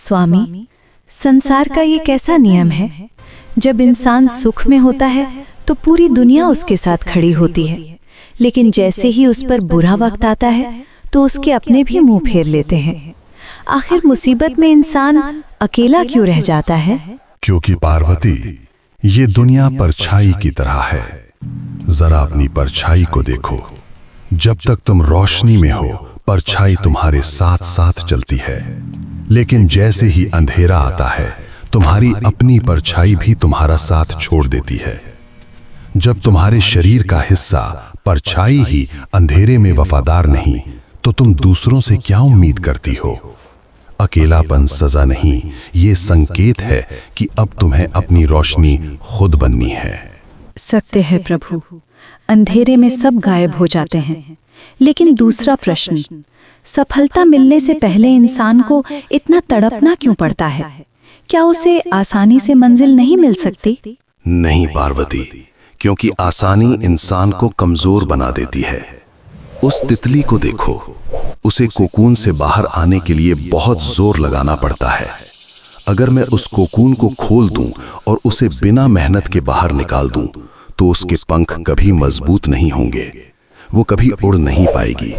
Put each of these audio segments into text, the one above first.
स्वामी, संसार का ये कैसा नियम है, जब इंसान सुख में होता है तो पूरी दुनिया उसके साथ खड़ी होती है, लेकिन जैसे ही उस पर बुरा वक्त आता है तो उसके अपने भी मुंह फेर लेते हैं। आखिर मुसीबत में इंसान अकेला क्यों रह जाता है? क्योंकि पार्वती, ये दुनिया परछाई की तरह है। जरा अपनी परछाई को देखो। जब तक तुम रोशनी में हो, परछाई तुम्हारे साथ साथ चलती है, लेकिन जैसे ही अंधेरा आता है, तुम्हारी अपनी परछाई भी तुम्हारा साथ छोड़ देती है। जब तुम्हारे शरीर का हिस्सा परछाई ही अंधेरे में वफादार नहीं, तो तुम दूसरों से क्या उम्मीद करती हो? अकेलापन सजा नहीं, ये संकेत है कि अब तुम्हें अपनी रोशनी खुद बननी है। सत्य है प्रभु, अंधेरे में सब गायब हो जाते हैं। लेकिन दूसरा प्रश्न, सफलता मिलने से पहले इंसान को इतना तड़पना क्यों पड़ता है? क्या उसे आसानी से मंजिल नहीं मिल सकती? नहीं पार्वती, क्योंकि आसानी इंसान को कमजोर बना देती है। उस तितली को देखो, उसे कोकून से बाहर आने के लिए बहुत जोर लगाना पड़ता है। अगर मैं उस कोकून को खोल दूं और उसे बिना मेहनत के बाहर निकाल दूं, तो उसके पंख कभी मजबूत नहीं होंगे, वो कभी उड़ नहीं पाएगी।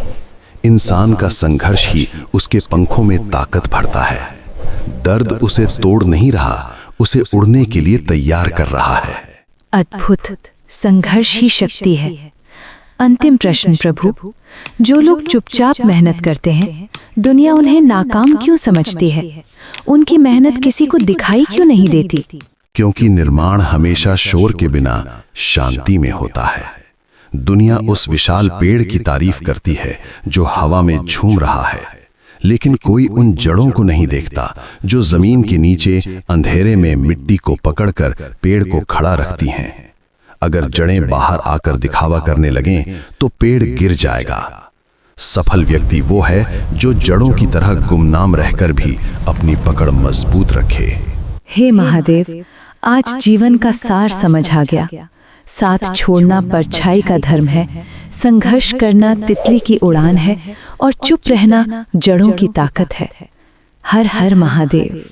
इंसान का संघर्ष ही उसके पंखों में ताकत भरता है। दर्द उसे तोड़ नहीं रहा, उसे उड़ने के लिए तैयार कर रहा है। अद्भुत, संघर्ष ही शक्ति है। अंतिम प्रश्न प्रभु, जो लोग चुपचाप मेहनत करते हैं, दुनिया उन्हें नाकाम क्यों समझती है? उनकी मेहनत किसी को दिखाई क्यों नहीं देती? क्योंकि निर्माण हमेशा शोर के बिना शांति में होता है। दुनिया उस विशाल पेड़ की तारीफ करती है जो हवा में झूम रहा है, लेकिन कोई उन जड़ों को नहीं देखता जो जमीन के नीचे अंधेरे में मिट्टी को पकड़कर पेड़ को खड़ा रखती हैं। अगर जड़ें बाहर आकर दिखावा करने लगें तो पेड़ गिर जाएगा। सफल व्यक्ति वो है जो जड़ों की तरह गुमनाम रहकर भी अपनी पकड़ मजबूत रखे। हे महादेव, आज जीवन का सार समझ आ गया। साथ छोड़ना परछाई का धर्म है, संघर्ष करना तितली की उड़ान है, और चुप रहना जड़ों की ताकत है। हर हर महादेव।